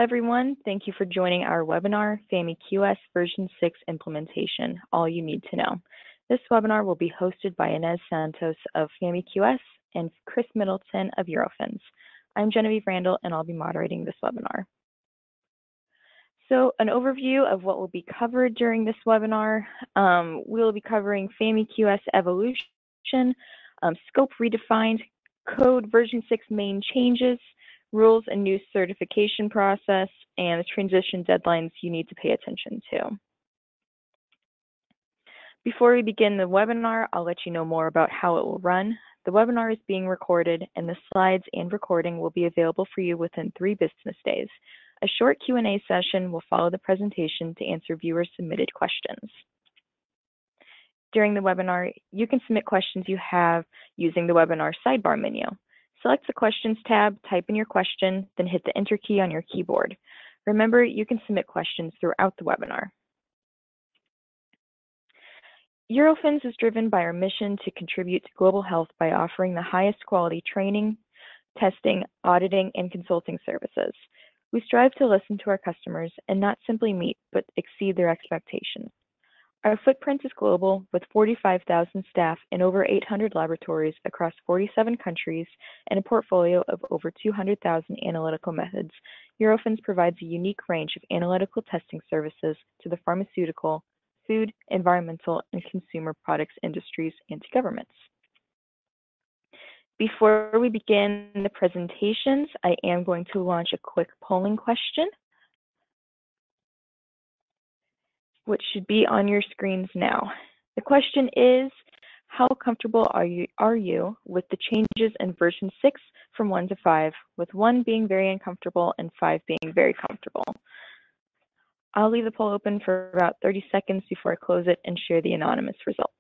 everyone. Thank you for joining our webinar, FAMI-QS version 6 implementation, all you need to know. This webinar will be hosted by Ines Santos of FAMI-QS and Kris Middleton of Eurofins. I'm Genevieve Randall, and I'll be moderating this webinar. So an overview of what will be covered during this webinar. We'll be covering FAMI-QS Evolution, scope redefined, code version 6 main changes, rules and new certification process, and the transition deadlines you need to pay attention to. Before we begin the webinar, I'll let you know more about how it will run. The webinar is being recorded, and the slides and recording will be available for you within 3 business days. A short Q&A session will follow the presentation to answer viewer-submitted questions. During the webinar, you can submit questions you have using the webinar sidebar menu. Select the Questions tab, type in your question, then hit the Enter key on your keyboard. Remember, you can submit questions throughout the webinar. Eurofins is driven by our mission to contribute to global health by offering the highest quality training, testing, auditing, and consulting services. We strive to listen to our customers and not simply meet, but exceed their expectations. Our footprint is global, with 45,000 staff in over 800 laboratories across 47 countries and a portfolio of over 200,000 analytical methods. Eurofins provides a unique range of analytical testing services to the pharmaceutical, food, environmental, and consumer products industries and to governments. Before we begin the presentations, I am going to launch a quick polling question, which should be on your screens now. The question is, how comfortable are you with the changes in version 6 from 1 to 5, with 1 being very uncomfortable and 5 being very comfortable? I'll leave the poll open for about 30 seconds before I close it and share the anonymous results.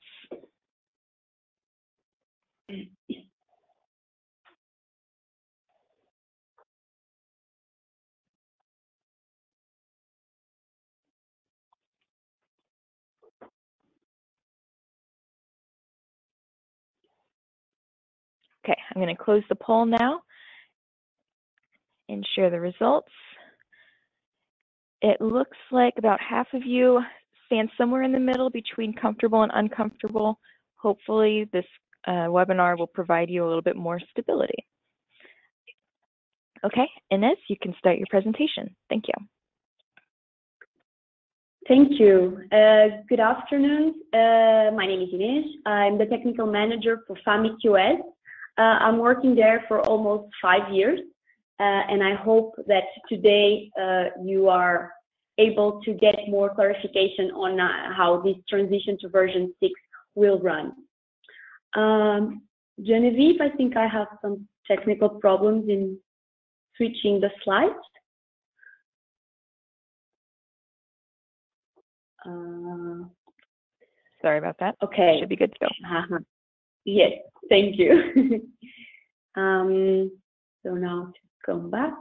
Okay, I'm going to close the poll now and share the results. It looks like about half of you stand somewhere in the middle between comfortable and uncomfortable. Hopefully this webinar will provide you a little bit more stability. Okay, Ines, you can start your presentation. Thank you. Thank you. Good afternoon. My name is Ines. I'm the technical manager for FAMI-QS. I'm working there for almost 5 years, and I hope that today you are able to get more clarification on how this transition to version 6 will run. Genevieve, I think I have some technical problems in switching the slides. Sorry about that. Okay. Should be good to go. Yes, thank you. So now to come back.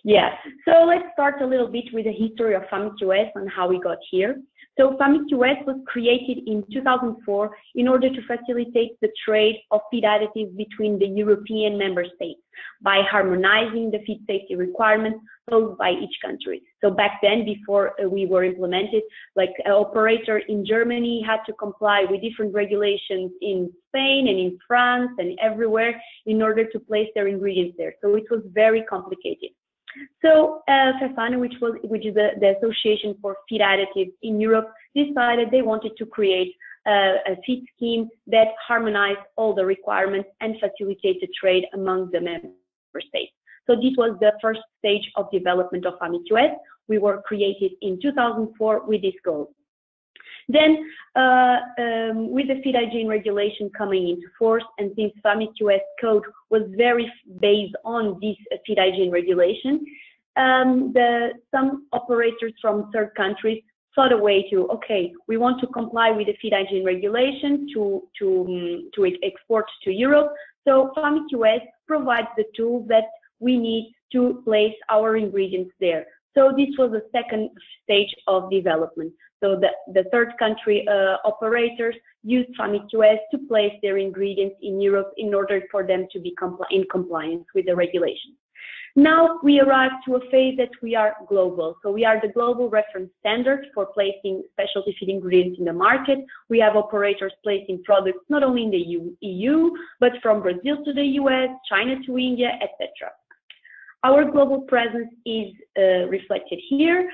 Yeah, so let's start a little bit with the history of FAMI-QS and how we got here. So FAMI-QS was created in 2004 in order to facilitate the trade of feed additives between the European member states by harmonizing the feed safety requirements posed by each country. So back then, before we were implemented, like an operator in Germany had to comply with different regulations in Spain and in France and everywhere in order to place their ingredients there. So it was very complicated. So FEFANA, which is the Association for Feed Additives in Europe, decided they wanted to create a feed scheme that harmonized all the requirements and facilitate the trade among the member states. So this was the first stage of development of FAMI-QS. We were created in 2004 with this goal. Then, with the feed hygiene regulation coming into force, and since FAMI-QS code was very based on this feed hygiene regulation, some operators from third countries sought a way to, okay, we want to comply with the feed hygiene regulation to export to Europe. So FAMI-QS provides the tools that we need to place our ingredients there. So this was the second stage of development. So the third country operators used FAMI-QS to place their ingredients in Europe in order for them to be in compliance with the regulations. Now we arrive to a phase that we are global. So we are the global reference standard for placing specialty feed ingredients in the market. We have operators placing products not only in the EU, but from Brazil to the US, China to India, etc. Our global presence is reflected here.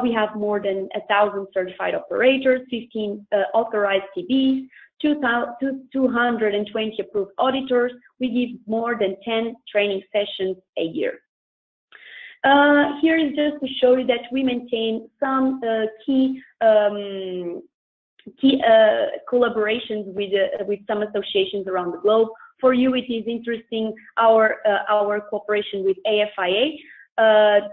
We have more than 1,000 certified operators, 15 authorized CBs, 220 approved auditors. We give more than 10 training sessions a year. Here is just to show you that we maintain some key collaborations with some associations around the globe. For you, it is interesting our cooperation with AFIA.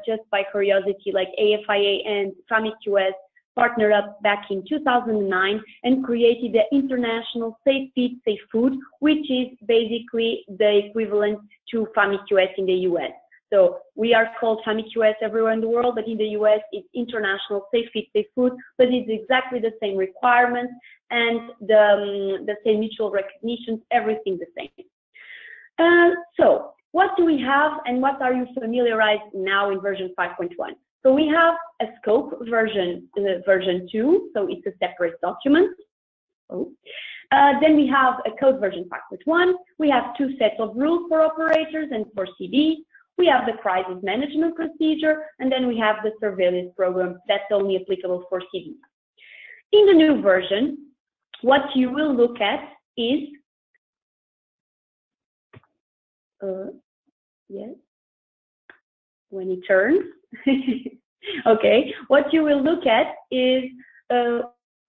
Just by curiosity, like AFIA and FAMI-QS partnered up back in 2009 and created the International Safe Feed, Safe Food, which is basically the equivalent to FAMI-QS in the US. So we are called FAMI-QS everywhere in the world, but in the US it's International Safe Feed, Safe Food, but it's exactly the same requirements and the same mutual recognitions, everything the same. So what do we have and what are you familiarized now in version 5.1? So we have a scope version 2, so it's a separate document. Then we have a code version 5.1. We have 2 sets of rules for operators and for CB. We have the crisis management procedure, and then we have the surveillance program that's only applicable for CB. In the new version, what you will look at is yes, when it turns. Okay, what you will look at is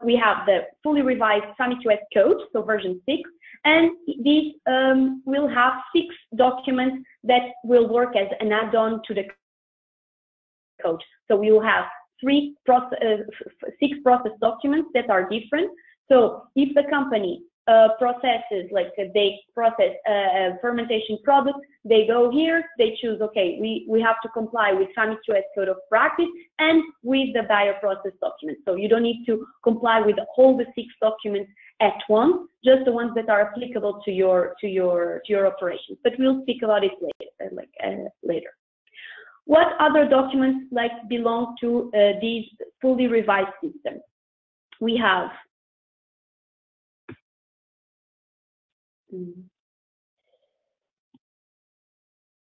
we have the fully revised FAMI-QS code, so version 6, and these will have 6 documents that will work as an add-on to the code. So we will have 6 process documents that are different. So if the company processes, like they process a fermentation product, they go here, they choose, okay, we have to comply with FAMI-QS code of practice and with the bioprocess document. So you don't need to comply with all the 6 documents at once, just the ones that are applicable to your operations. But we'll speak about it later. What other documents belong to these fully revised systems? We have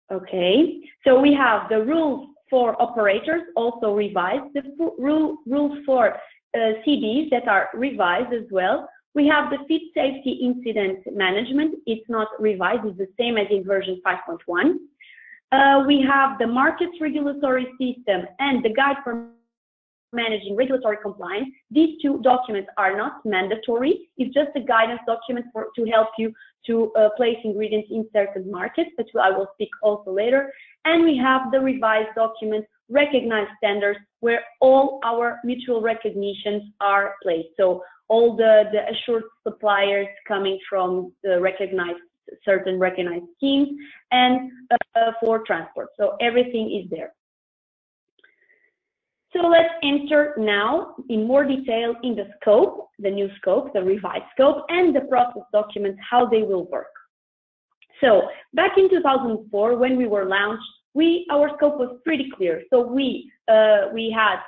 okay, so we have the rules for operators, also revised, the rules for CDs that are revised as well. We have the feed safety incident management. It's not revised, it's the same as in version 5.1. We have the markets regulatory system and the guide for managing regulatory compliance. These 2 documents are not mandatory. It's just a guidance document to help you to place ingredients in certain markets, but I will speak also later. And we have the revised document, recognized standards, where all our mutual recognitions are placed. So all the assured suppliers coming from the certain recognized schemes and for transport. So everything is there. So let's enter now in more detail in the scope, the new scope, the revised scope, and the process documents, how they will work. So back in 2004, when we were launched, our scope was pretty clear. So we had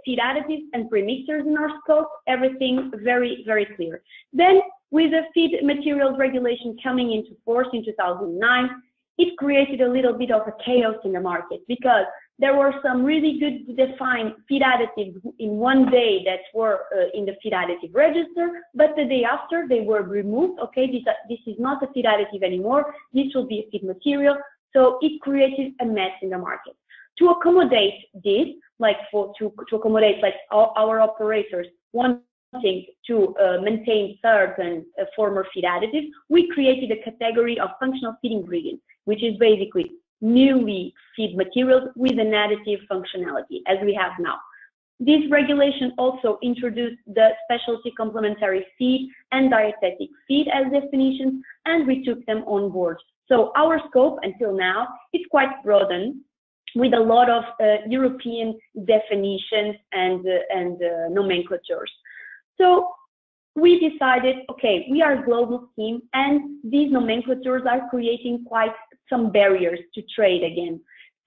feed additives and premixers in our scope, everything very, very clear. Then with the feed materials regulation coming into force in 2009, it created a little bit of a chaos in the market because there were some really good defined feed additives in one day that were in the feed additive register, but the day after they were removed. Okay, this is not a feed additive anymore. This will be a feed material. So it created a mess in the market. To accommodate this, to accommodate our operators wanting to maintain certain former feed additives, we created a category of functional feed ingredients, which is basically newly feed materials with an additive functionality, as we have now. This regulation also introduced the specialty complementary feed and dietetic feed as definitions, and we took them on board. So our scope until now is quite broadened with a lot of European definitions and nomenclatures. So we decided, okay, we are a global team and these nomenclatures are creating quite some barriers to trade again.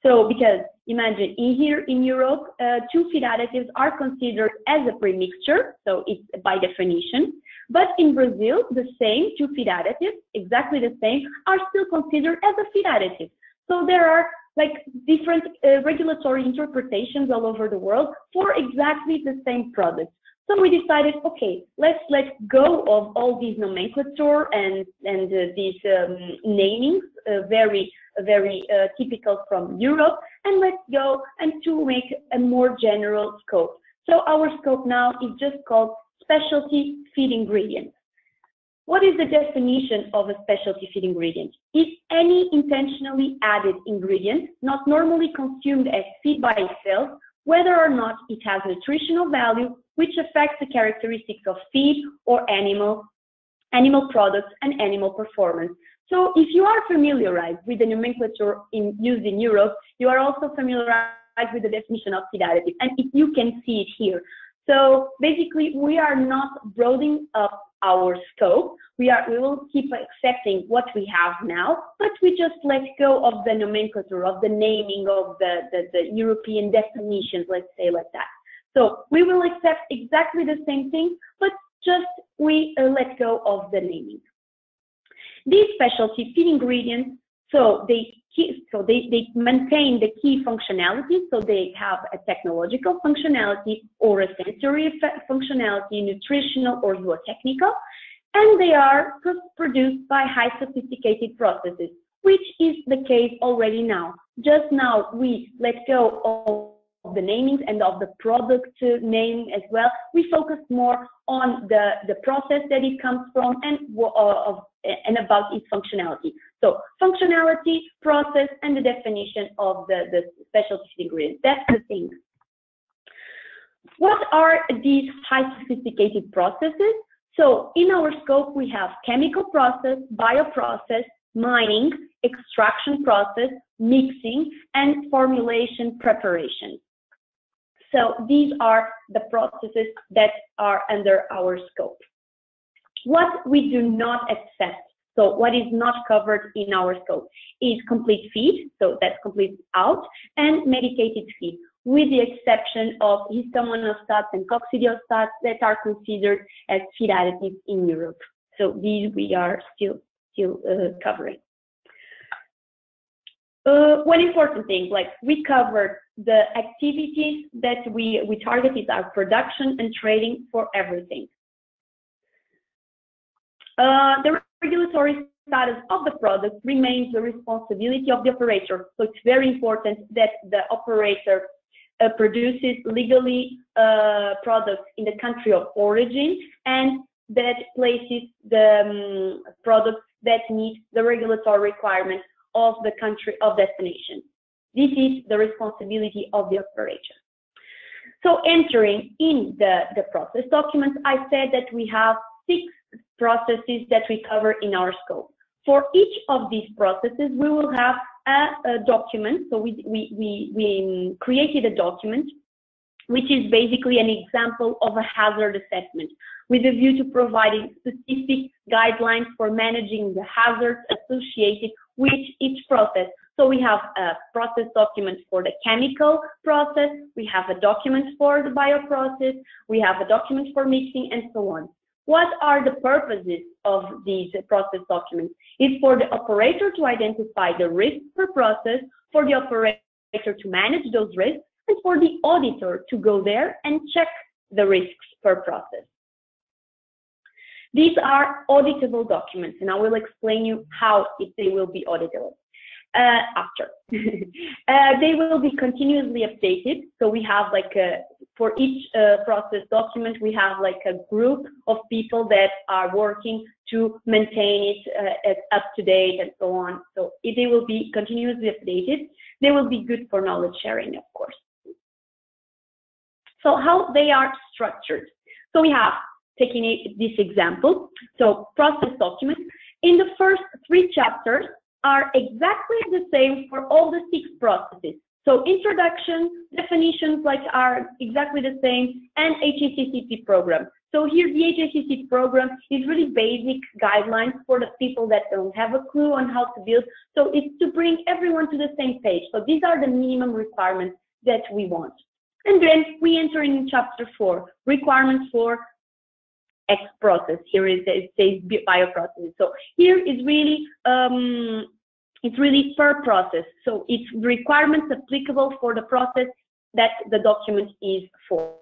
So because imagine here in Europe, 2 feed additives are considered as a premixture, so it's by definition. But in Brazil, the same 2 feed additives, exactly the same, are still considered as a feed additive. So there are like different regulatory interpretations all over the world for exactly the same product. So we decided, okay, let's let go of all these nomenclature and these namings, very typical from Europe, and let's go and to make a more general scope. So our scope now is just called specialty feed ingredient. What is the definition of a specialty feed ingredient? It's any intentionally added ingredient not normally consumed as feed by itself, whether or not it has nutritional value, which affects the characteristics of feed or animal products and animal performance. So if you are familiarized with the nomenclature used in Europe, you are also familiarized with the definition of feed additive, and you can see it here. So basically, we are not broadening up our scope. We will keep accepting what we have now, but we just let go of the nomenclature, of the naming of the European definitions, let's say like that. So we will accept exactly the same thing, but just we let go of the naming. These specialty feed ingredients, so they maintain the key functionality, so they have a technological functionality or a sensory functionality, nutritional or zootechnical, and they are produced by high sophisticated processes, which is the case already now. Just now we let go of the namings and of the product name as well. We focus more on the process that it comes from and about its functionality. So functionality, process, and the definition of the specialty ingredients. That's the thing. What are these high sophisticated processes? So in our scope, we have chemical process, bioprocess, mining, extraction process, mixing, and formulation preparation. So these are the processes that are under our scope. What we do not accept, so what is not covered in our scope, is complete feed, so that's complete out, and medicated feed, with the exception of histomonostats and coccidiostats that are considered as feed additives in Europe. So these we are still covering. One important thing, like we covered the activities that we targeted our production and trading for everything. The regulatory status of the product remains the responsibility of the operator. So it's very important that the operator produces legally products in the country of origin and that places the products that meet the regulatory requirements of the country of destination. This is the responsibility of the operator. So entering in the process documents, I said that we have 6 processes that we cover in our scope. For each of these processes, we will have a document. So we created a document, which is basically an example of a hazard assessment with a view to providing specific guidelines for managing the hazards associated with each process. So we have a process document for the chemical process, we have a document for the bioprocess, we have a document for mixing, and so on. What are the purposes of these process documents? It's for the operator to identify the risks per process, for the operator to manage those risks, and for the auditor to go there and check the risks per process. These are auditable documents, and I will explain you how they will be auditable after. They will be continuously updated. So we have like for each process document, we have like a group of people that are working to maintain it as up to date and so on. So they will be continuously updated. They will be good for knowledge sharing, of course. So how they are structured. So we have taking this example. So process documents. In the first 3 chapters are exactly the same for all the 6 processes. So introduction, definitions like are exactly the same, and HACCP program. So here the HACCP program is really basic guidelines for the people that don't have a clue on how to build. So it's to bring everyone to the same page. So these are the minimum requirements that we want. And then we enter in chapter 4, requirements for X process. Here it says bioprocesses. So here is really it's really per process. So it's requirements applicable for the process that the document is for.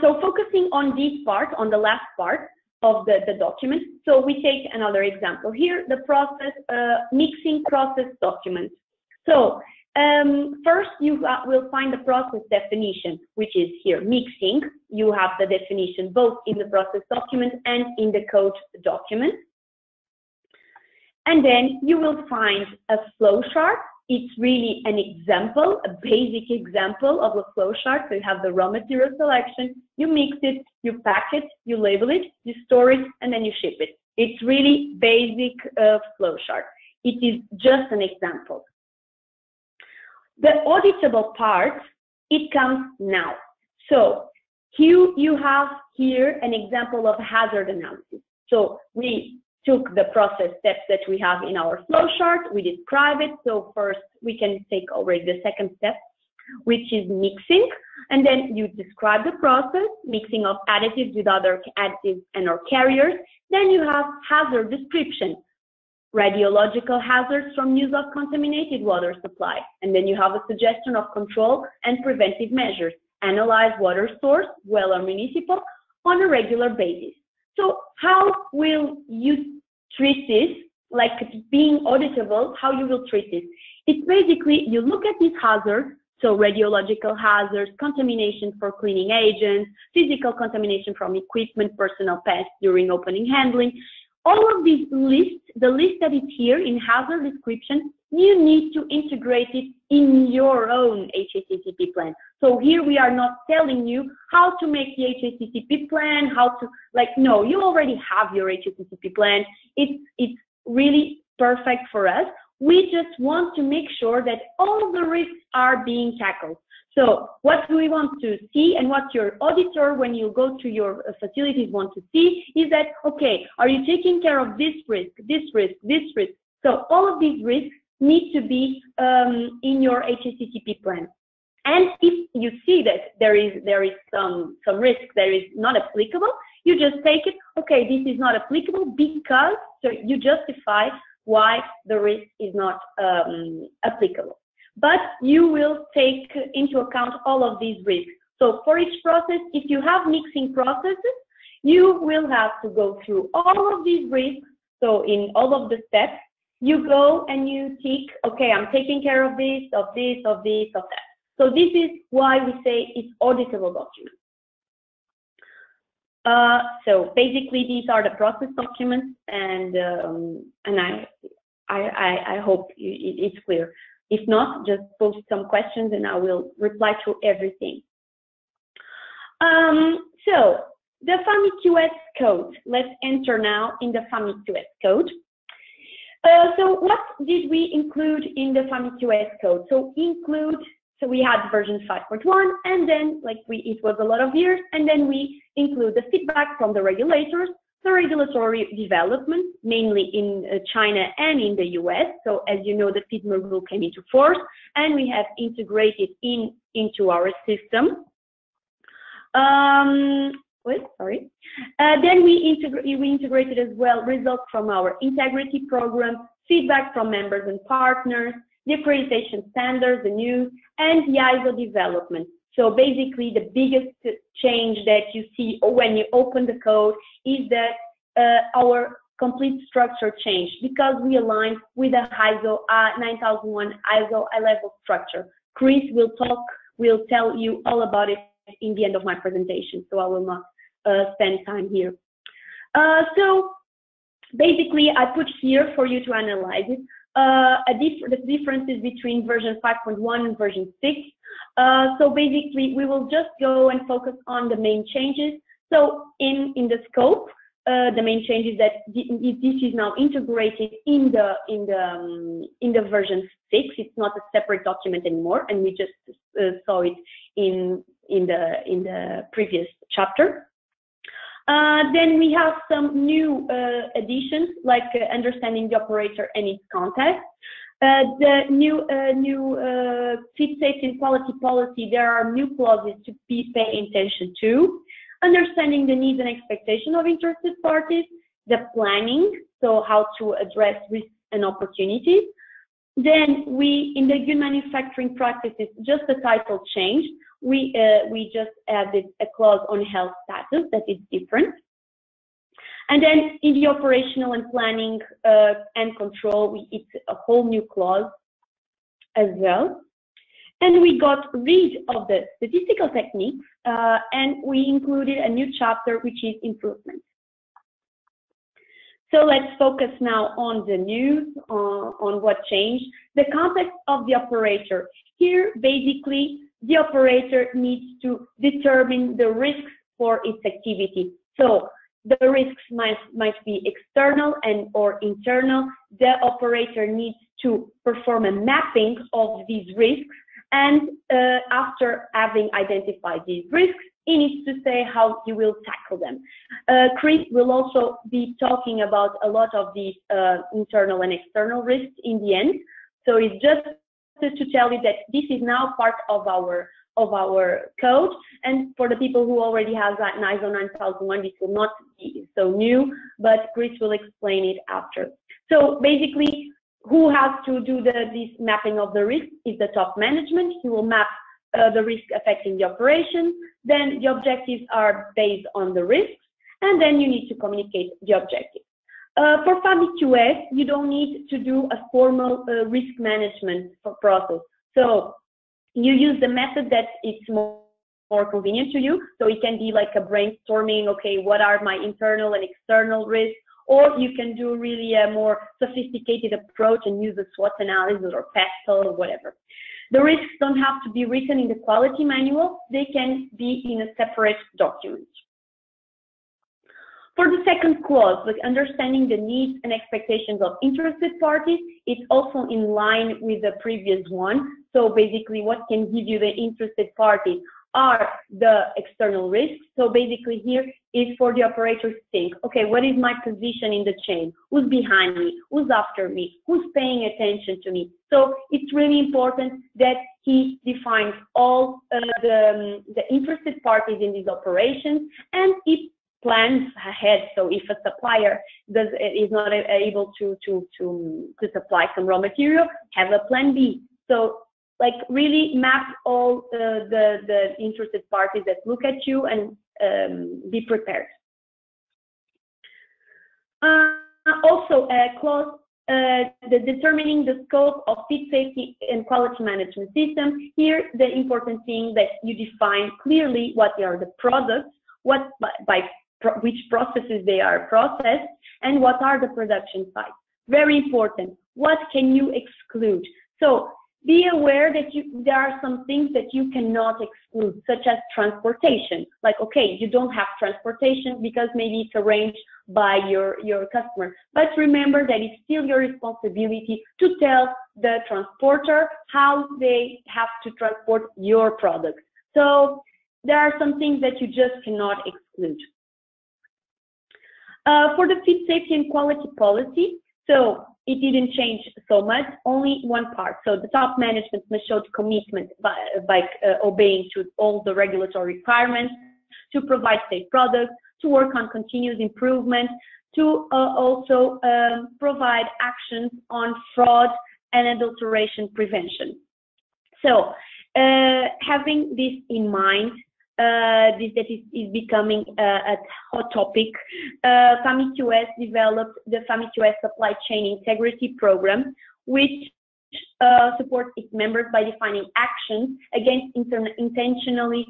So focusing on this part, on the last part of the document. So we take another example here, the process, mixing process document. So first you will find the process definition, which is here, mixing. You have the definition both in the process document and in the code document. And then you will find a flow chart. It's really an example, a basic example of a flow chart. So you have the raw material selection, you mix it, you pack it, you label it, you store it, and then you ship it. It's really basic flow chart. It is just an example. The auditable part, it comes now. So you have here an example of hazard analysis. So we took the process steps that we have in our flow chart, we describe it. So first we can take already the second step, which is mixing, and then you describe the process, mixing of additives with other additives and or carriers. Then you have hazard description, radiological hazards from use of contaminated water supply. And then you have a suggestion of control and preventive measures, analyze water source, well or municipal, on a regular basis. So how will you treat this, like being auditable, how you will treat this? It's basically, you look at these hazards, so radiological hazards, contamination for cleaning agents, physical contamination from equipment, personal pests during opening handling. All of these lists, the list that is here in hazard description, you need to integrate it in your own HACCP plan. So here we are not telling you how to make the HACCP plan, how to, like, no, you already have your HACCP plan. It's really perfect for us. We just want to make sure that all the risks are being tackled. So what do we want to see, and what your auditor, when you go to your facilities, want to see is that, okay, are you taking care of this risk, this risk, this risk? So all of these risks need to be in your HACCP plan. And if you see that there is some risk that is not applicable, you just take it, okay, this is not applicable because, so you justify why the risk is not applicable. But you will take into account all of these risks. So for each process, if you have mixing processes, you will have to go through all of these risks. So in all of the steps, you go and you tick, okay, I'm taking care of this, of this, of this, of that. So this is why we say it's auditable document. So basically these are the process documents, and I hope it's clear. If not, just post some questions and I will reply to everything. So the FAMI-QS code. Let's enter now in the FAMI-QS code. So what did we include in the FAMI-QS code? So we had version 5.1, and then it was a lot of years, and then we include the feedback from the regulators, the regulatory development, mainly in China and in the US. So as you know, the FIDMA rule came into force, and we have integrated into our system. Then we integrated as well results from our integrity program, feedback from members and partners, the accreditation standards, the news, and the ISO development. So basically the biggest change that you see when you open the code is that our complete structure changed because we aligned with the ISO 9001 ISO level structure. Kris will tell you all about it in the end of my presentation, so I will not spend time here. So basically I put here for you to analyze it the differences between version 5.1 and version 6. So basically we will just go and focus on the main changes. So in the scope, the main change is that this is now integrated in the version 6. It's not a separate document anymore, and we just saw it in the previous chapter. Then we have some new additions, like understanding the operator and its context. The new fit, safety, and quality policy. There are new clauses to be paying attention to. Understanding the needs and expectations of interested parties, the planning, so how to address risks and opportunities. Then in the good manufacturing practices, just the title changed. We just added a clause on health status that is different. And then in the operational and planning and control, it's a whole new clause as well. And we got rid of the statistical techniques, and we included a new chapter, which is improvement. So let's focus now on the news, on what changed. The context of the operator. Here, basically, the operator needs to determine the risks for its activity. So the risks might be external and or internal. The operator needs to perform a mapping of these risks. And after having identified these risks, he needs to say how he will tackle them. Kris will also be talking about a lot of these internal and external risks in the end. So it's just to tell you that this is now part of our code. And for the people who already have that ISO 9001, this will not be so new, but Kris will explain it after. So basically, who has to do this mapping of the risk is the top management. He will map the risk affecting the operation. Then the objectives are based on the risks, and then you need to communicate the objectives. For FAMI-QS, you don't need to do a formal risk management process. So you use the method that it's more convenient to you. So it can be like a brainstorming, okay, what are my internal and external risks? Or you can do really a more sophisticated approach and use a SWOT analysis or PESTEL or whatever. The risks don't have to be written in the quality manual. They can be in a separate document. For the second clause, like understanding the needs and expectations of interested parties, it's also in line with the previous one. So basically, what can give you the interested parties are the external risks. So basically here is for the operator to think, okay, what is my position in the chain? Who's behind me? Who's after me? Who's paying attention to me? So it's really important that he defines all the interested parties in these operations, and he plans ahead. So if a supplier is not able to supply some raw material, have a plan B. So like really map all the interested parties that look at you and be prepared. Also, a clause, the determining the scope of fit, safety, and quality management system. Here, the important thing that you define clearly what are the products, which processes they are processed, and what are the production sites. Very important. What can you exclude? So be aware that there are some things that you cannot exclude, such as transportation. Like, okay, you don't have transportation because maybe it's arranged by your customer. But remember that it's still your responsibility to tell the transporter how they have to transport your products. So there are some things that you just cannot exclude. For the fit, safety, and quality policy, so it didn't change so much, only one part. So the top management must show commitment by obeying to all the regulatory requirements, to provide safe products, to work on continuous improvement, to also provide actions on fraud and adulteration prevention. So having this in mind, that is becoming a hot topic. FAMI-QS developed the FAMI-QS Supply Chain Integrity Program, which supports its members by defining actions against intentionally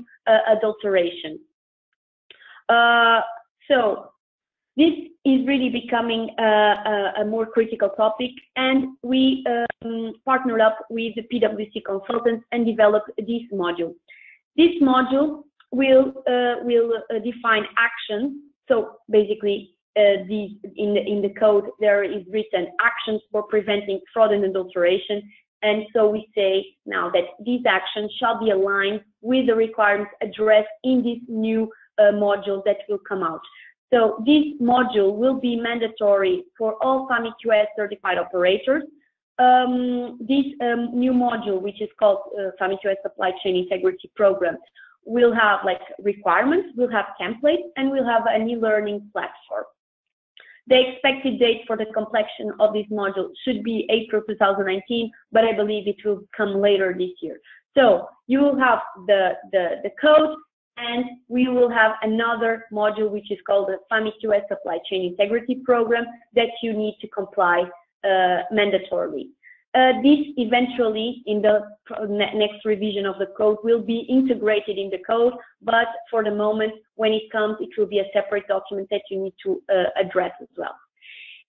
adulteration. So this is really becoming a more critical topic, and we partnered up with the PwC consultants and developed this module. This module will define actions. So basically, in the code there is written actions for preventing fraud and adulteration, and so we say now that these actions shall be aligned with the requirements addressed in this new module that will come out. So this module will be mandatory for all FAMI-QS certified operators. This new module, which is called FAMI-QS Supply Chain Integrity Program, will have like requirements, will have templates, and will have an e-learning platform. The expected date for the completion of this module should be April 2019, but I believe it will come later this year. So you will have the code, and we will have another module which is called the FAMI-QS Supply Chain Integrity Program that you need to comply mandatorily. This eventually, in the next revision of the code, will be integrated in the code, but for the moment, when it comes, it will be a separate document that you need to address as well.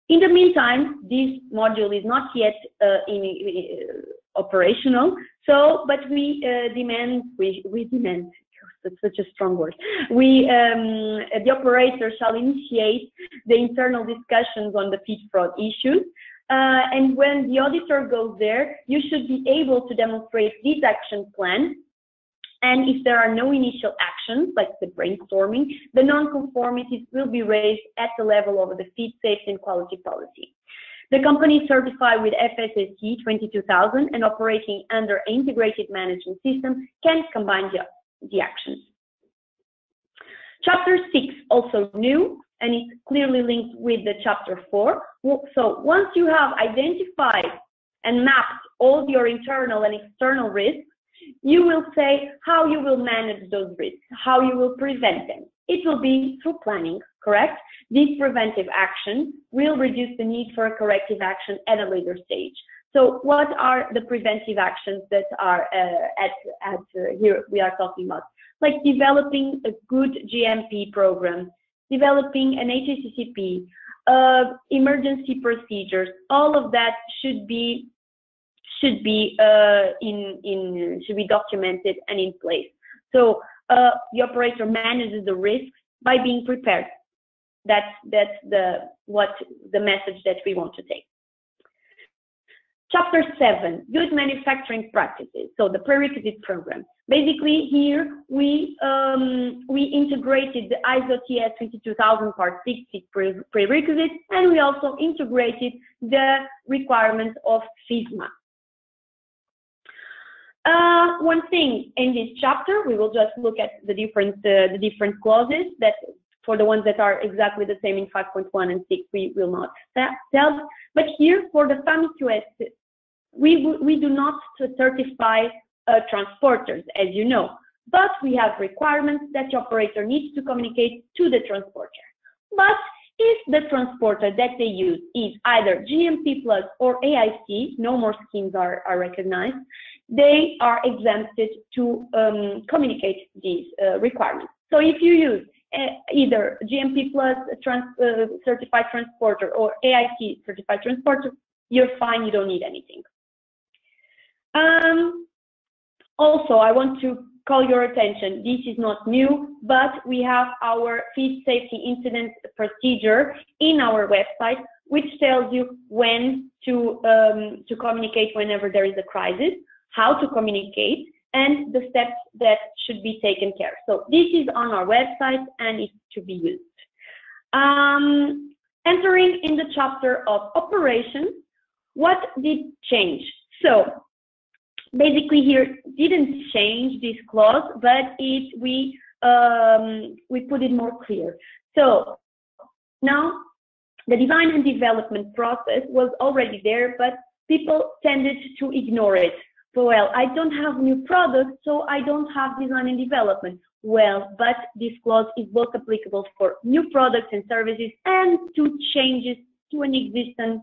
In the meantime, this module is not yet operational, so, but we demand, that's such a strong word. The operator shall initiate the internal discussions on the feed fraud issues. And when the auditor goes there, you should be able to demonstrate this action plan. And if there are no initial actions, like the brainstorming, the non-conformities will be raised at the level of the feed safety and quality policy. The company is certified with FSSC 22000 and operating under an integrated management system can combine the actions. Chapter 6, also new, and it's clearly linked with the chapter 4. So once you have identified and mapped all your internal and external risks, you will say how you will manage those risks, how you will prevent them. It will be through planning, correct? This preventive action will reduce the need for a corrective action at a later stage. So what are the preventive actions that are here we are talking about? Like developing a good GMP program, developing an HACCP, emergency procedures. All of that should be documented and in place. So the operator manages the risks by being prepared. That's the message that we want to take. Chapter 7, good manufacturing practices. So the prerequisite program. Basically here we integrated the ISO TS 22000 Part 6 prerequisites, and we also integrated the requirements of FISMA. One thing in this chapter, we will just look at the different clauses that for the ones that are exactly the same in 5.1 and 6, we will not tell. But here for the FAMI-QS, we do not certify transporters, as you know, but we have requirements that the operator needs to communicate to the transporter. But if the transporter that they use is either GMP Plus or AIC, no more schemes are recognized, they are exempted to communicate these requirements. So if you use either GMP Plus certified transporter or AIC certified transporter, you're fine, you don't need anything. Also, I want to call your attention, this is not new, but we have our feed safety incident procedure in our website, which tells you when to communicate whenever there is a crisis, how to communicate, and the steps that should be taken care of. So this is on our website and it's to be used. Entering in the chapter of operations, what did change? So basically here didn't change this clause, but we put it more clear. So now the design and development process was already there, but people tended to ignore it. So, well, I don't have new products, so I don't have design and development. Well, but this clause is both applicable for new products and services and to changes to an existing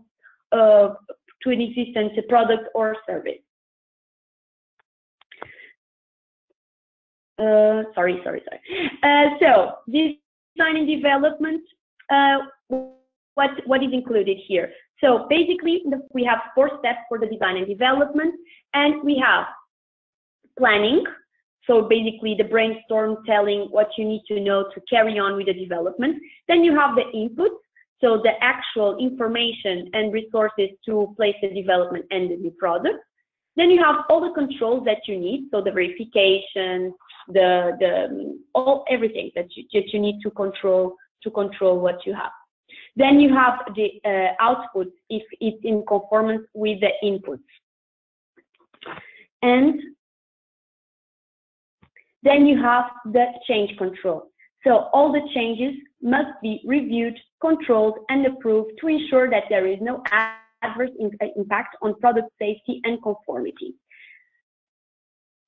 product or service. So design and development, what is included here? So basically, we have 4 steps for the design and development, and we have planning. So basically, the brainstorm telling what you need to know to carry on with the development. Then you have the inputs. so the actual information and resources to place the development and the new product. Then you have all the controls that you need, so the verification, everything that you need to control what you have. Then you have the output if it's in conformance with the inputs. And then you have the change control. So all the changes must be reviewed, controlled, and approved to ensure that there is no adverse impact on product safety and conformity.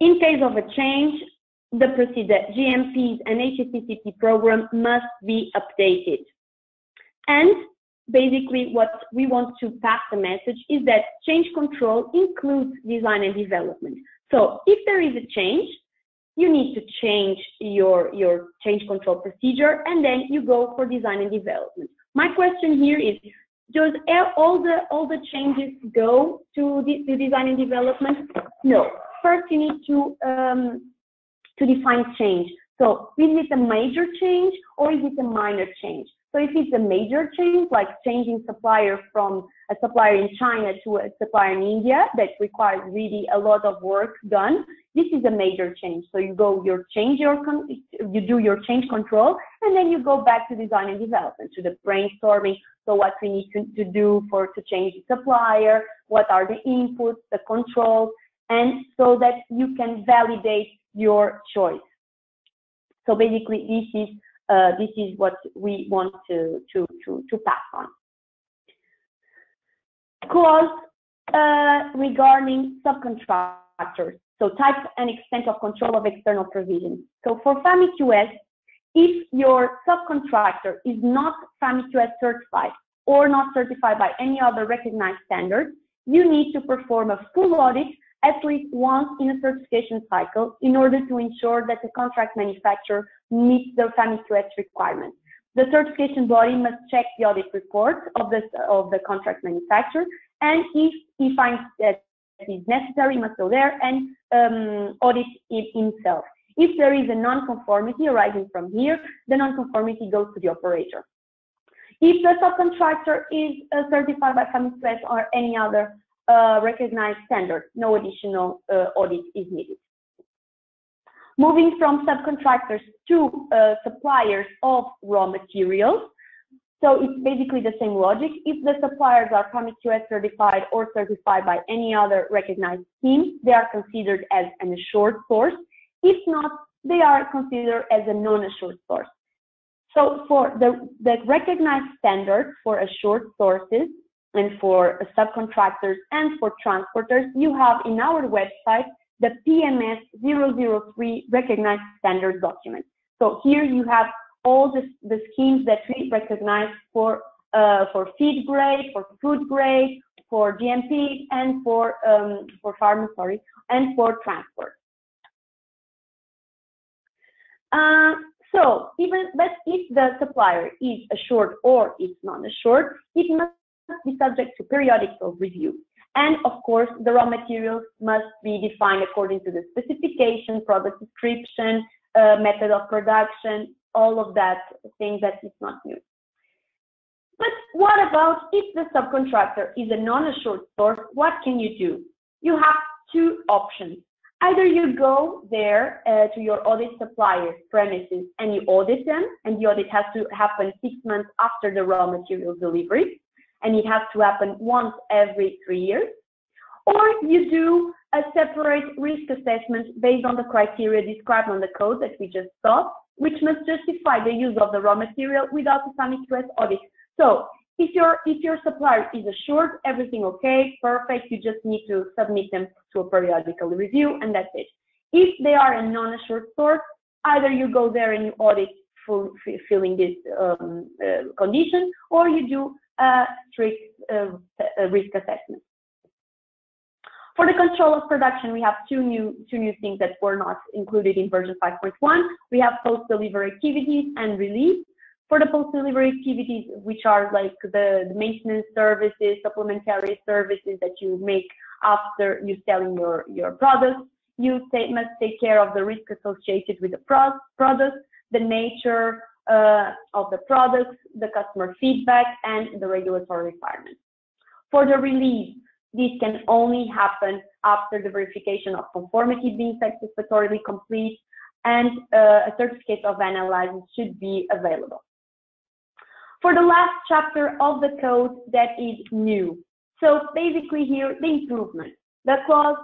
In case of a change, the GMPs and HACCP program must be updated. And basically what we want to pass the message is that change control includes design and development. So if there is a change, you need to change your change control procedure, and then you go for design and development. My question here is, does all the changes go to the design and development? No. First, you need to define change. So is it a major change or is it a minor change? So if it's a major change, like changing supplier from a supplier in China to a supplier in India that requires really a lot of work done, this is a major change. So you do your change control, and then you go back to design and development, to the brainstorming. So what we need to do to change the supplier, what are the inputs, the controls, and so that you can validate your choice. So basically, this is what we want to pass on. Clause regarding subcontractors. So type and extent of control of external provisions. So for FAMI-QS, if your subcontractor is not FAMI-QS certified or not certified by any other recognized standard, you need to perform a full audit at least once in a certification cycle in order to ensure that the contract manufacturer meets the FAMI-QS requirements. The certification body must check the audit report of the contract manufacturer, and if he finds that it is necessary, he must go there and audit it himself. If there is a non-conformity arising from here, the non-conformity goes to the operator. If the subcontractor is certified by FAMI-QS or any other recognized standard, no additional audit is needed. Moving from subcontractors to suppliers of raw materials. So it's basically the same logic. If the suppliers are FAMI-QS certified or certified by any other recognized scheme, they are considered as an assured source. If not, they are considered as a non-assured source. So for the recognized standards for assured sources and for subcontractors and for transporters, you have in our website the PMS 003 recognized standard document. So here you have all the schemes that we recognize for feed grade, for food grade, for GMP, and for pharma, and for transport. So but if the supplier is assured or is not assured, it must be subject to periodical review. And of course, the raw materials must be defined according to the specification, product description, method of production, all of that thing that is not new. But what about if the subcontractor is a non-assured source? What can you do? You have two options. Either you go there to your audit supplier's premises and you audit them, and the audit has to happen 6 months after the raw material delivery, and it has to happen once every 3 years. Or you do a separate risk assessment based on the criteria described on the code that we just saw, which must justify the use of the raw material without a FAMI-QS audit. So if your supplier is assured, everything okay, perfect, you just need to submit them to a periodical review, and that's it. If they are a non-assured source, either you go there and you audit fulfilling this condition, or you do a strict risk assessment. For the control of production, we have two new things that were not included in version 5.1. We have post-delivery activities and release. For the post-delivery activities, which are like the maintenance services, supplementary services that you make after you selling your products, you must take care of the risk associated with the product, the nature of the products, the customer feedback, and the regulatory requirements. For the release, this can only happen after the verification of conformity being satisfactorily complete, and a certificate of analysis should be available. For the last chapter of the code that is new. So basically here, the improvement. The clause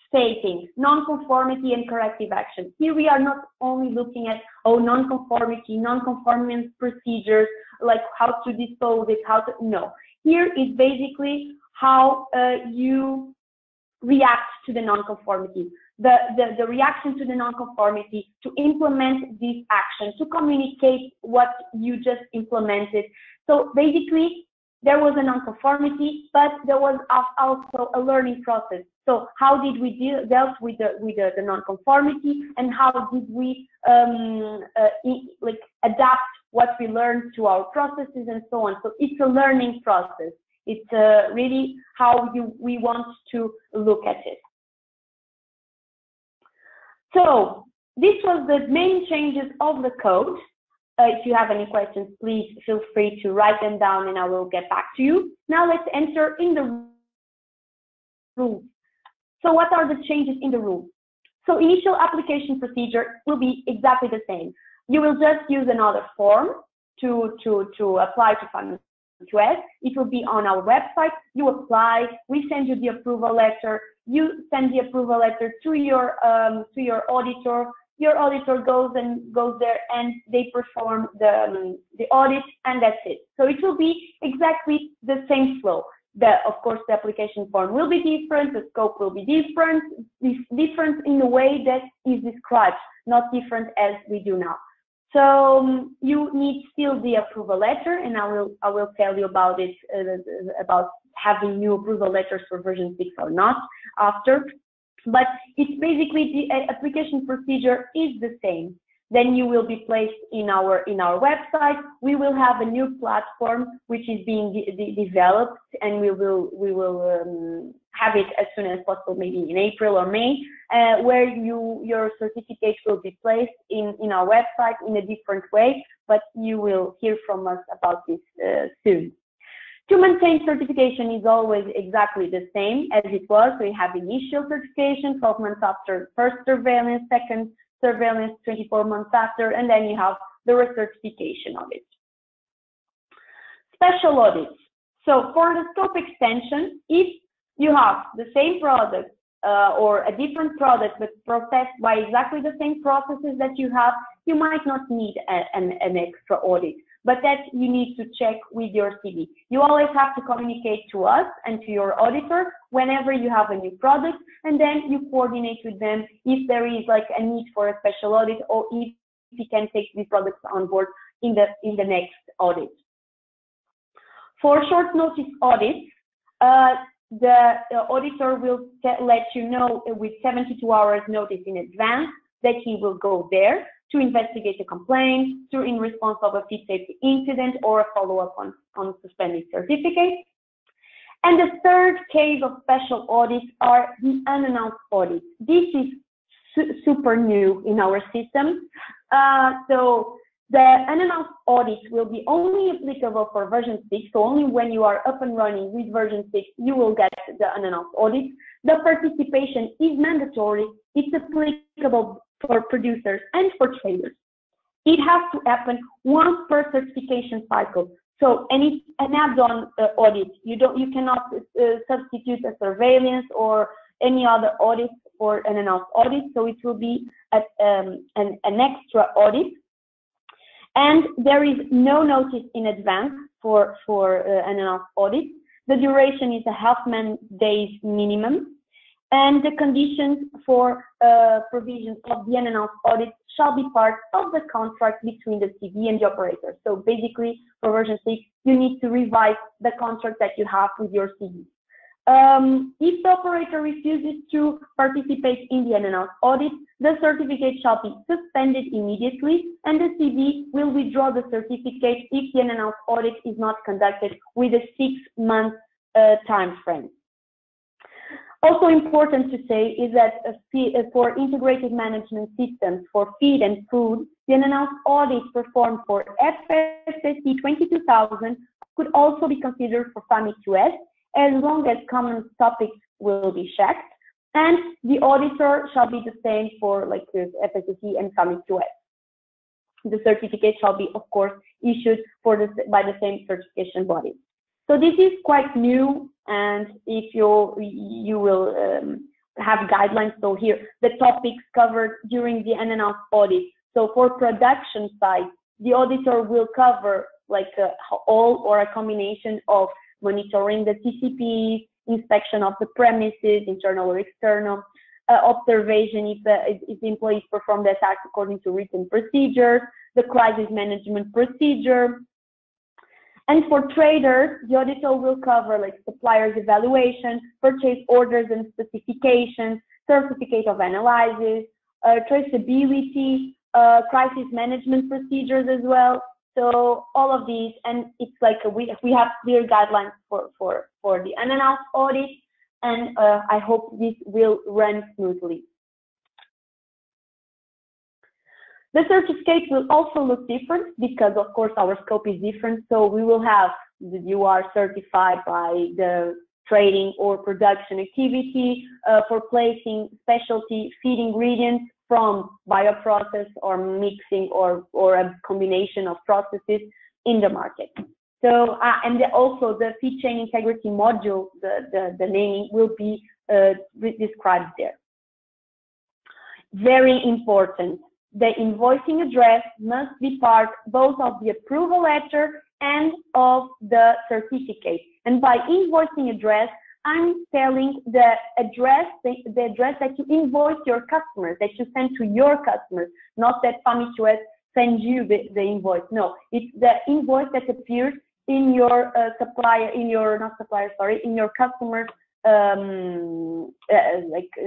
stating non-conformity and corrective action. Here we are not only looking at, non-conformity, non-conformance procedures, like how to dispose it, no. Here is basically how you react to the non-conformity. The reaction to the non-conformity, to implement this action, to communicate what you just implemented. So basically, there was a non-conformity, but there was also a learning process. So how did we dealt with the non-conformity, and how did we adapt what we learned to our processes and so on. So it's a learning process. It's really how we want to look at it. So this was the main changes of the code. If you have any questions, please feel free to write them down and I will get back to you. Now let's enter in the rules. So what are the changes in the rules? So initial application procedure will be exactly the same. You will just use another form to apply to FAMI-QS. It will be on our website. You apply, we send you the approval letter. You send the approval letter to your auditor. Your auditor goes there and they perform the audit, and that's it. So it will be exactly the same flow. Of course, the application form will be different, the scope will be different in the way that is described, not different as we do now. So you need still the approval letter, and I will tell you about it, about having new approval letters for version 6 or not after. But it's basically the application procedure is the same. Then you will be placed in our website. We will have a new platform which is being developed, and we will have it as soon as possible, maybe in April or May, where your certificate will be placed in our website in a different way. But you will hear from us about this soon. To maintain certification is always exactly the same as it was. We have initial certification, 12 months after first surveillance, second surveillance, 24 months after, and then you have the recertification of it. Special audits. So for the scope extension, if you have the same product or a different product but processed by exactly the same processes that you have, you might not need an extra audit. But that you need to check with your CV. You always have to communicate to us and to your auditor whenever you have a new product, and then you coordinate with them if there is like a need for a special audit, or if you can take these products on board in the next audit. For short notice audits, the auditor will let you know with 72 hours notice in advance that he will go there to investigate a complaint, in response of a feed safety incident, or a follow-up on suspended certificate. And the third case of special audits are the unannounced audits. This is super new in our system. So the unannounced audits will be only applicable for version 6. So only when you are up and running with version 6, you will get the unannounced audit. The participation is mandatory. It's applicable for producers and for traders. It has to happen once per certification cycle. So, and it's an add-on audit. You cannot substitute a surveillance or any other audit for an announced audit. So it will be an extra audit. And there is no notice in advance for an announced audit. The duration is a half-man days minimum. And the conditions for provisions of the unannounced audit shall be part of the contract between the CV and the operator. So basically, for version 6, you need to revise the contract that you have with your CV. If the operator refuses to participate in the unannounced audit, the certificate shall be suspended immediately, and the CV will withdraw the certificate if the unannounced audit is not conducted with a 6-month time frame. Also important to say is that for integrated management systems for feed and food, the unannounced audit performed for FSSC 22000 could also be considered for FAMI-QS as long as common topics will be checked, and the auditor shall be the same for like the FSSC and FAMI-QS. The certificate shall be, of course, issued by the same certification body. So this is quite new, and if you will have guidelines. So here, the topics covered during the unannounced audit. So for production side, the auditor will cover like all or a combination of monitoring the TCPs, inspection of the premises, internal or external, observation if the employees perform the tasks according to written procedures, the crisis management procedure. And for traders, the auditor will cover like suppliers evaluation, purchase orders and specifications, certificate of analysis, traceability, crisis management procedures as well. So all of these, and it's like we have clear guidelines for the unannounced audit, and I hope this will run smoothly. The certificate will also look different because, of course, our scope is different. So we will have you are certified by the trading or production activity for placing specialty feed ingredients from bioprocess or mixing or a combination of processes in the market. So and also the feed chain integrity module, the naming will be described there. Very important. The invoicing address must be part both of the approval letter and of the certificate. And by invoicing address, I'm telling the address that you invoice your customers, that you send to your customers, not that FAMI-QS sends you the invoice. No, it's the invoice that appears in your in your customer's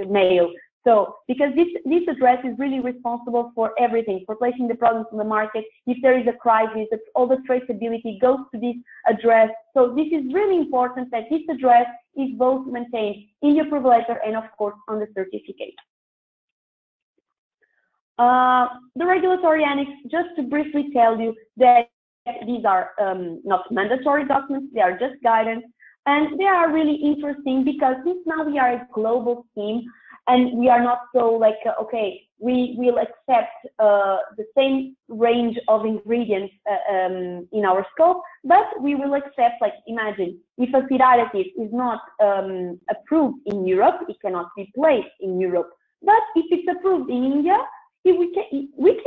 mail. So, because this address is really responsible for everything, for placing the products on the market. If there is a crisis, all the traceability goes to this address. So this is really important that this address is both maintained in the approval letter and, of course, on the certificate. The regulatory annex, just to briefly tell you that these are not mandatory documents, they are just guidance, and they are really interesting because since now we are a global scheme, and we are not so like, okay, we will accept the same range of ingredients in our scope, but we will accept, like, imagine, if a feed additive is not approved in Europe, it cannot be placed in Europe. But if it's approved in India, we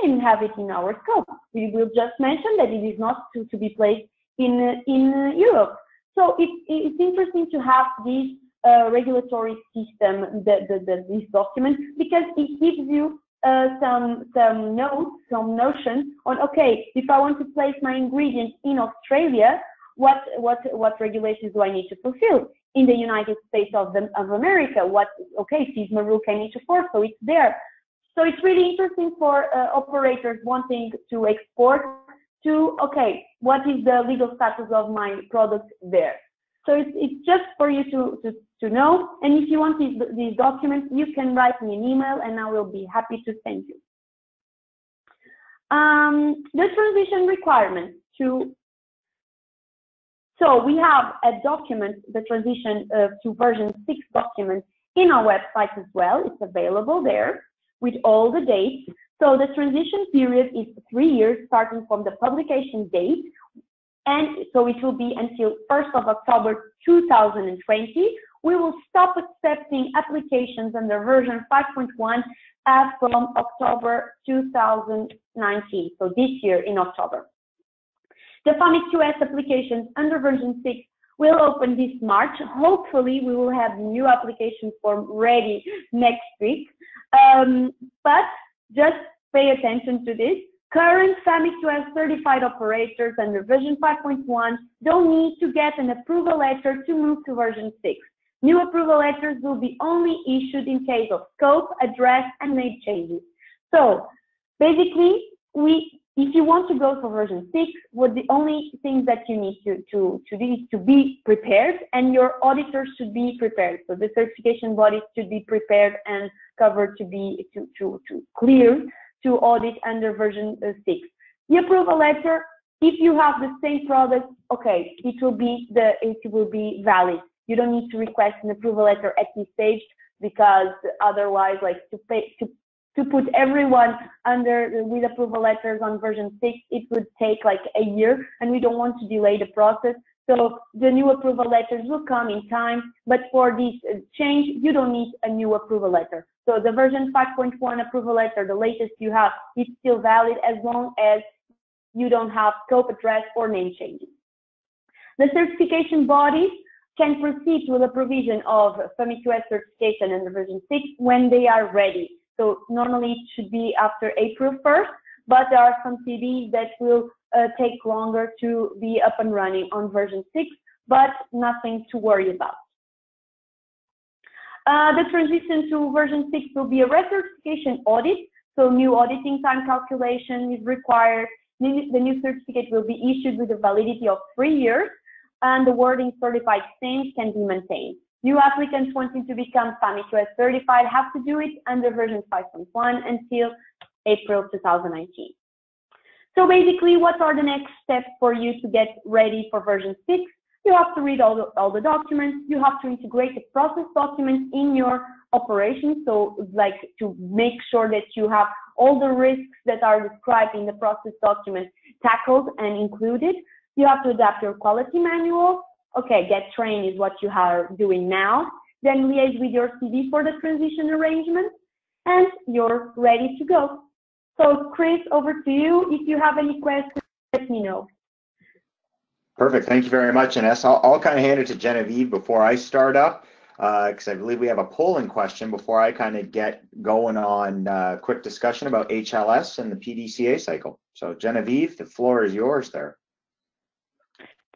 can have it in our scope. We will just mention that it is not to be placed in Europe. So it's interesting to have this regulatory system, this document, because it gives you some notes, some notions on, okay, if I want to place my ingredients in Australia, what regulations do I need to fulfill? In the United States of America, okay, FISMA rule I need to force, so it's there. So it's really interesting for operators wanting to export to, okay, what is the legal status of my product there? So it's just for you to know. And if you want these documents, you can write me an email and I will be happy to send you. The transition requirements so we have a document, the transition to version 6 document in our website as well. It's available there with all the dates. So the transition period is 3 years starting from the publication date. And so it will be until 1st of October 2020. We will stop accepting applications under version 5.1 from October 2019, so this year in October. The FAMI-QS applications under version 6 will open this March. Hopefully, we will have new application form ready next week. But just pay attention to this. Current FAMI-QS certified operators under version 5.1 don't need to get an approval letter to move to version 6. New approval letters will be only issued in case of scope, address, and name changes. So basically, if you want to go for version 6, what the only thing that you need to do is to be prepared, and your auditors should be prepared. So the certification bodies should be prepared and covered to be to clear to audit under version 6. The approval letter, if you have the same product, okay, it will be valid. You don't need to request an approval letter at this stage, because otherwise, like to put everyone with approval letters on version 6, it would take like a year, and we don't want to delay the process. So the new approval letters will come in time, but for this change, you don't need a new approval letter. So the version 5.1 approval letter, the latest you have, it's still valid as long as you don't have scope, address, or name changes. The certification bodies can proceed with the provision of FAMI-QS certification under version 6 when they are ready. So normally it should be after April 1st, but there are some CDs that will take longer to be up and running on version 6, but nothing to worry about. The transition to version 6 will be a recertification audit, so new auditing time calculation is required. The new certificate will be issued with a validity of 3 years, and the wording certified same can be maintained. New applicants wanting to become FAMI-QS certified have to do it under version 5.1 until April 2019. So basically, what are the next steps for you to get ready for version 6? You have to read all the documents. You have to integrate the process documents in your operation. So like to make sure that you have all the risks that are described in the process document tackled and included. You have to adapt your quality manual. Okay, get trained is what you are doing now. Then liaise with your CD for the transition arrangement, and you're ready to go. So Kris, over to you. If you have any questions, let me know. Perfect. Thank you very much, Ines. I'll kind of hand it to Genevieve before I start up, because I believe we have a polling question before I kind of get going on a quick discussion about HLS and the PDCA cycle. So Genevieve, the floor is yours there.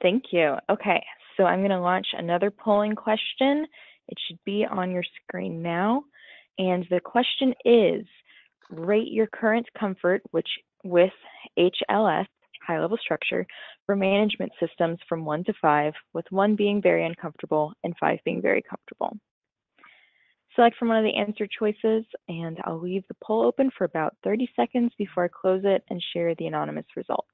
Thank you. Okay, so I'm going to launch another polling question. It should be on your screen now. And the question is, rate your current comfort with HLS, high-level structure, for management systems from 1 to 5, with 1 being very uncomfortable and 5 being very comfortable. Select from one of the answer choices, and I'll leave the poll open for about 30 seconds before I close it and share the anonymous results.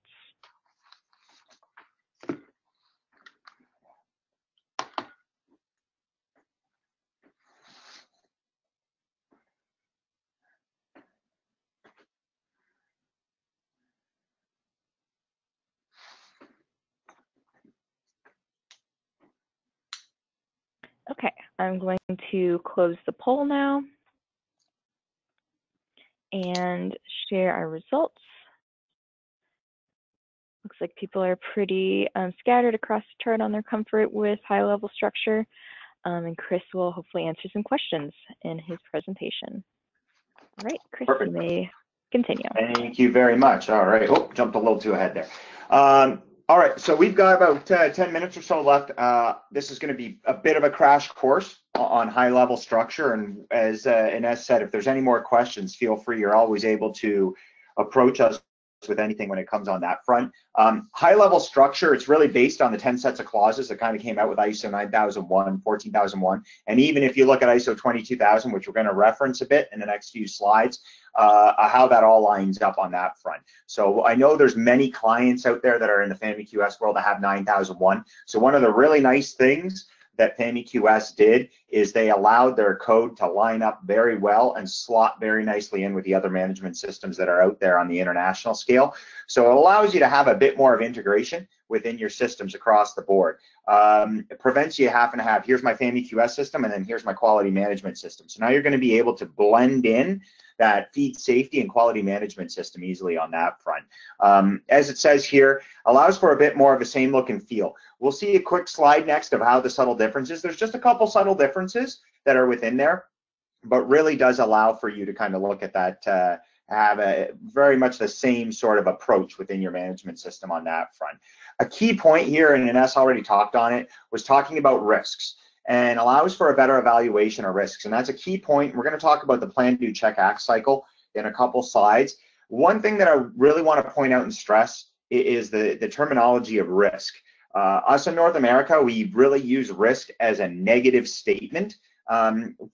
Okay, I'm going to close the poll now and share our results. Looks like people are pretty scattered across the chart on their comfort with high-level structure, and Kris will hopefully answer some questions in his presentation. All right, Kris, Perfect. you may continue. Thank you very much. All right. Oh, jumped a little too ahead there. All right, so we've got about 10 minutes or so left. This is going to be a bit of a crash course on high-level structure. And as Ines said, if there's any more questions, feel free. You're always able to approach us with anything when it comes on that front. High-level structure, it's really based on the 10 sets of clauses that kind of came out with ISO 9001, 14001. And even if you look at ISO 22000, which we're going to reference a bit in the next few slides, how that all lines up on that front. So I know there's many clients out there that are in the FAMI-QS world that have 9001. So one of the really nice things that FAMI-QS did is they allowed their code to line up very well and slot very nicely in with the other management systems that are out there on the international scale. So it allows you to have a bit more of integration within your systems across the board. It prevents you having to have, here's my FAMI-QS system, and then here's my quality management system. So now you're going to be able to blend in that feed safety and quality management system easily on that front. As it says here, allows for a bit more of the same look and feel. We'll see a quick slide next of how the subtle differences. There's just a couple subtle differences that are within there, but really does allow for you to kind of look at that, have a very much the same sort of approach within your management system on that front. A key point here, and Ines already talked on it, was talking about risks and allows for a better evaluation of risks. And that's a key point. We're going to talk about the plan, do, check, act cycle in a couple slides. One thing that I really want to point out and stress is the terminology of risk. Us in North America, we really use risk as a negative statement.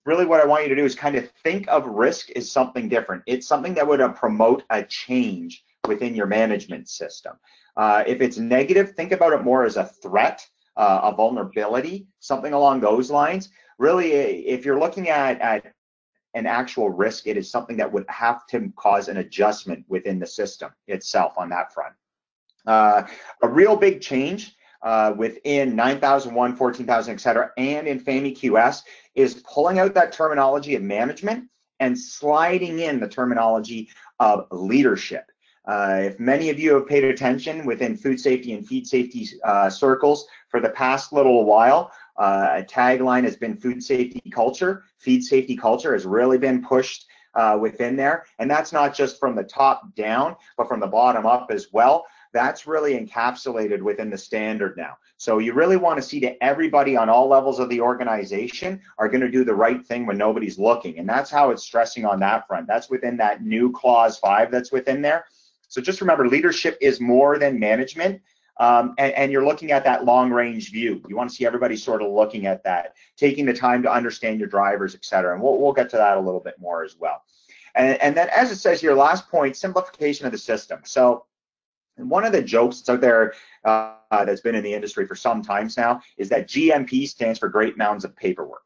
Really what I want you to do is kind of think of risk as something different. It's something that would promote a change within your management system. If it's negative, think about it more as a threat, a vulnerability, something along those lines. Really, if you're looking at an actual risk, it is something that would have to cause an adjustment within the system itself on that front. A real big change within 9001, 14,000, et cetera, and in FAMI-QS is pulling out that terminology of management and sliding in the terminology of leadership. If many of you have paid attention within food safety and feed safety circles for the past little while, a tagline has been food safety culture. Feed safety culture has really been pushed within there. And that's not just from the top down, but from the bottom up as well. That's really encapsulated within the standard now. So you really want to see that everybody on all levels of the organization are going to do the right thing when nobody's looking. And that's how it's stressing on that front. That's within that new clause 5 that's within there. So just remember, leadership is more than management. And you're looking at that long range view. You want to see everybody sort of looking at that, taking the time to understand your drivers, et cetera. And we'll get to that a little bit more as well. And then as it says here, last point, simplification of the system. So one of the jokes that's out there that's been in the industry for some times now is that GMP stands for Great Mounds of Paperwork.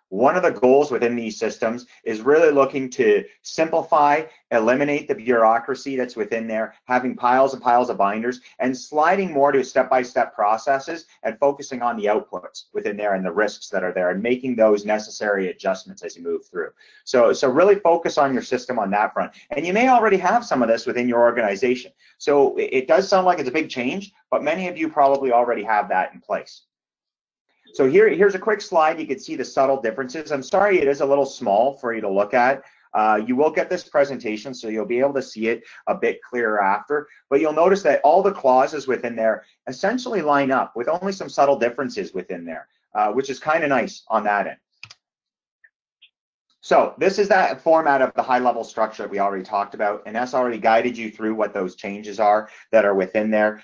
One of the goals within these systems is really looking to simplify, eliminate the bureaucracy that's within there, having piles and piles of binders, and sliding more to step-by-step processes and focusing on the outputs within there and the risks that are there and making those necessary adjustments as you move through. So really focus on your system on that front. And you may already have some of this within your organization. So it does sound like it's a big change, but many of you probably already have that in place. So here's a quick slide. You can see the subtle differences. I'm sorry, it is a little small for you to look at. You will get this presentation, so you'll be able to see it a bit clearer after. But you'll notice that all the clauses within there essentially line up with only some subtle differences within there, which is kind of nice on that end. So this is that format of the high-level structure that we already talked about, and that's already guided you through what those changes are that are within there.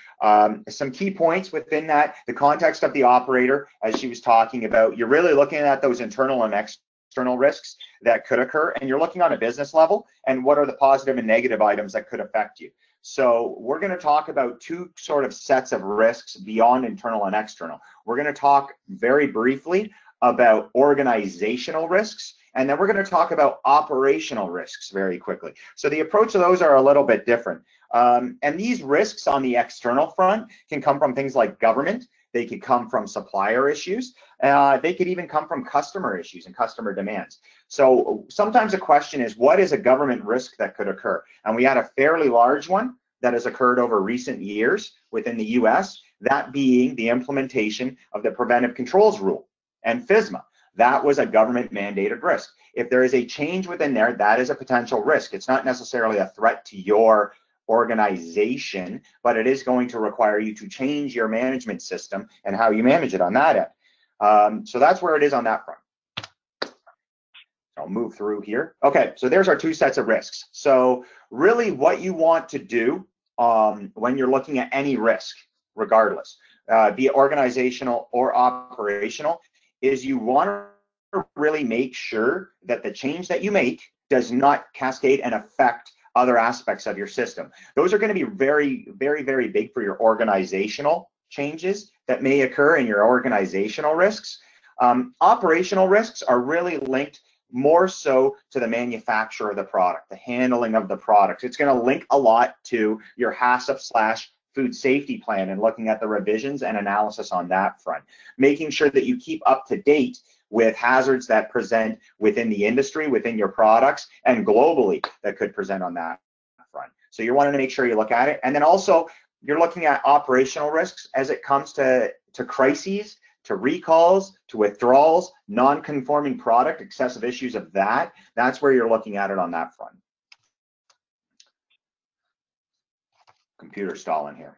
Some key points within that, the context of the operator, as she was talking about, you're really looking at those internal and external risks that could occur, and you're looking on a business level, and what are the positive and negative items that could affect you. So we're going to talk about two sort of sets of risks beyond internal and external. We're going to talk very briefly about organizational risks, and then we're going to talk about operational risks very quickly. So the approach of those are a little bit different. And these risks on the external front can come from things like government. They could come from supplier issues. They could even come from customer issues and customer demands. So sometimes a question is, what is a government risk that could occur? And we had a fairly large one that has occurred over recent years within the US, that being the implementation of the Preventive Controls Rule and FSMA. That was a government mandated risk. If there is a change within there, that is a potential risk. It's not necessarily a threat to your organization, but it is going to require you to change your management system and how you manage it on that end. So that's where it is on that front. I'll move through here. Okay, so there's our two sets of risks. So really what you want to do when you're looking at any risk, regardless, be it organizational or operational, is you want to really make sure that the change that you make does not cascade and affect other aspects of your system. Those are going to be very, very, very big for your organizational changes that may occur in your organizational risks. Operational risks are really linked more so to the manufacture of the product, the handling of the product. It's going to link a lot to your HACCP/food safety plan and looking at the revisions and analysis on that front, making sure that you keep up to date with hazards that present within the industry, within your products, and globally that could present on that front. So you're wanting to make sure you look at it. And then also you're looking at operational risks as it comes to crises, to recalls, to withdrawals, non-conforming product, excessive issues of that. That's where you're looking at it on that front. Computer stalling here.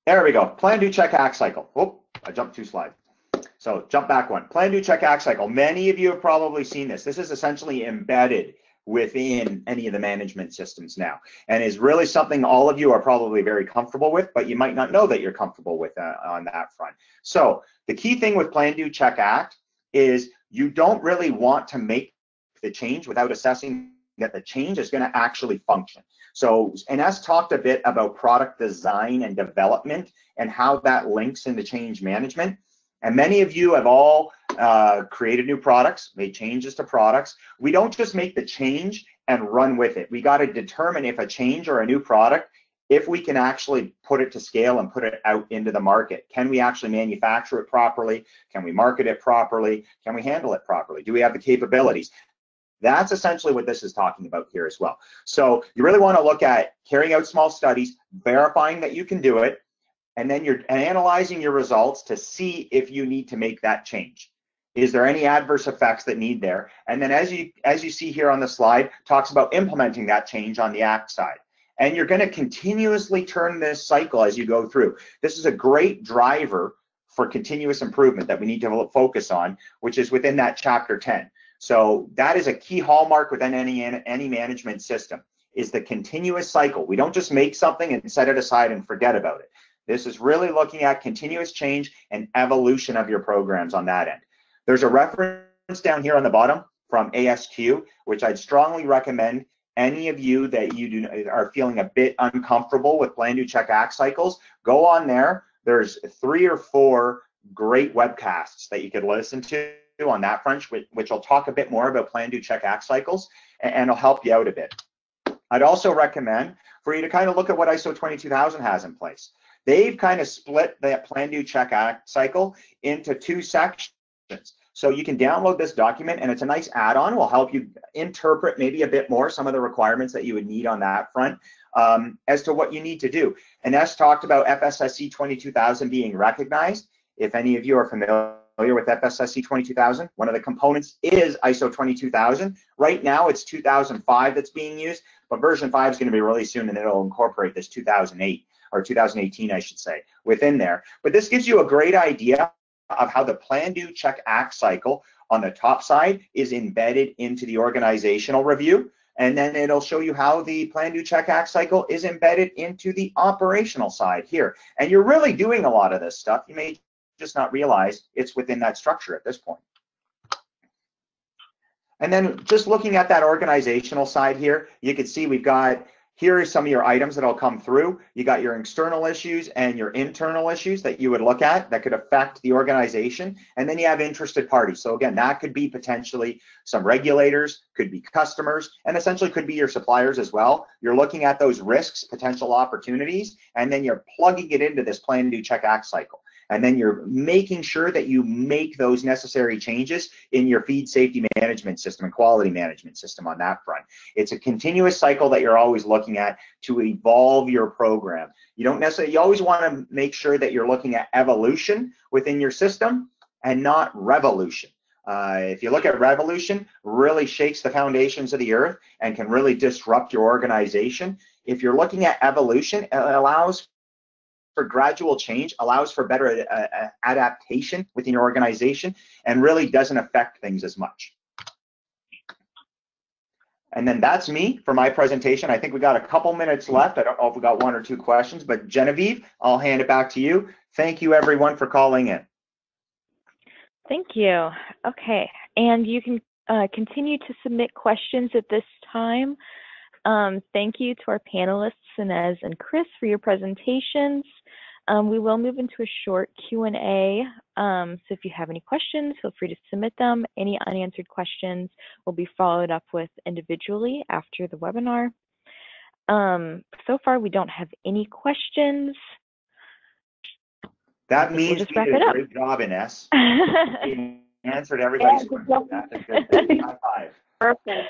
There we go. Plan, do, check, act cycle. Oh, I jumped 2 slides. So jump back one. Plan, do, check, act cycle. Many of you have probably seen this. This is essentially embedded within any of the management systems now, and is really something all of you are probably very comfortable with, but you might not know that you're comfortable with on that front. So the key thing with Plan, Do, Check, Act is you don't really want to make the change without assessing that the change is going to actually function. So Ines talked a bit about product design and development and how that links into change management. And many of you have all created new products, made changes to products. We don't just make the change and run with it. We got to determine if a change or a new product, if we can actually put it to scale and put it out into the market. Can we actually manufacture it properly? Can we market it properly? Can we handle it properly? Do we have the capabilities? That's essentially what this is talking about here as well. So you really want to look at carrying out small studies, verifying that you can do it, and then you're analyzing your results to see if you need to make that change. Is there any adverse effects that need there? And then as you see here on the slide, talks about implementing that change on the act side. And you're going to continuously turn this cycle as you go through. This is a great driver for continuous improvement that we need to focus on, which is within that chapter 10. So that is a key hallmark within any management system, is the continuous cycle. We don't just make something and set it aside and forget about it. This is really looking at continuous change and evolution of your programs on that end. There's a reference down here on the bottom from ASQ, which I'd strongly recommend any of you that are feeling a bit uncomfortable with Plan, Do, Check, Act cycles, go on there. There's 3 or 4 great webcasts that you could listen to on that front, which will talk a bit more about Plan, Do, Check, Act cycles, and it'll help you out a bit. I'd also recommend for you to kind of look at what ISO 22000 has in place. They've kind of split that Plan, Do, Check, Act cycle into 2 sections. So you can download this document, and it's a nice add-on. Will help you interpret maybe a bit more some of the requirements that you would need on that front as to what you need to do. Ines talked about FSSC 22000 being recognized. If any of you are familiar with FSSC 22000, one of the components is ISO 22000. Right now it's 2005 that's being used, but version 5 is going to be released soon, and it'll incorporate this 2008 or 2018, I should say, within there. But this gives you a great idea of how the Plan, Do, Check, Act cycle on the top side is embedded into the organizational review. And then it'll show you how the Plan, Do, Check, Act cycle is embedded into the operational side here. And you're really doing a lot of this stuff. You may just not realize it's within that structure at this point. And then just looking at that organizational side here, you can see we've got, here are some of your items that'll come through. You got your external issues and your internal issues that you would look at that could affect the organization. And then you have interested parties. So again, that could be potentially some regulators, could be customers, and essentially could be your suppliers as well. You're looking at those risks, potential opportunities, and then you're plugging it into this Plan, Do, Check, Act cycle. And then you're making sure that you make those necessary changes in your feed safety management system and quality management system on that front. It's a continuous cycle that you're always looking at to evolve your program. You don't necessarily, you always want to make sure that you're looking at evolution within your system and not revolution. If you look at revolution, really shakes the foundations of the earth and can really disrupt your organization. If you're looking at evolution, it allows for gradual change, allows for better adaptation within your organization, and really doesn't affect things as much. And then that's me for my presentation. I think we got a couple minutes left. I don't know if we got 1 or 2 questions, but Genevieve, I'll hand it back to you. Thank you everyone for calling in. Thank you. Okay, and you can continue to submit questions at this time. Thank you to our panelists, Ines and Kris, for your presentations. We will move into a short Q&A, so if you have any questions, feel free to submit them. Any unanswered questions will be followed up with individually after the webinar. So far, we don't have any questions. That means you did a great job, Ines. You answered everybody's questions. That's a good high five. Perfect.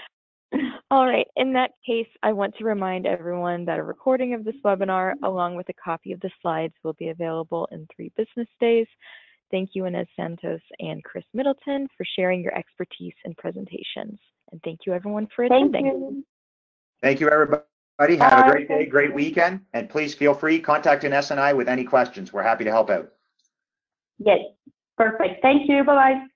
All right, in that case, I want to remind everyone that a recording of this webinar, along with a copy of the slides, will be available in 3 business days. Thank you, Ines Santos and Kris Middleton, for sharing your expertise and presentations. And thank you, everyone, for attending. Thank you, everybody. Have a great day, great weekend. And please feel free, contact Ines and I with any questions. We're happy to help out. Yes, perfect. Thank you. Bye-bye.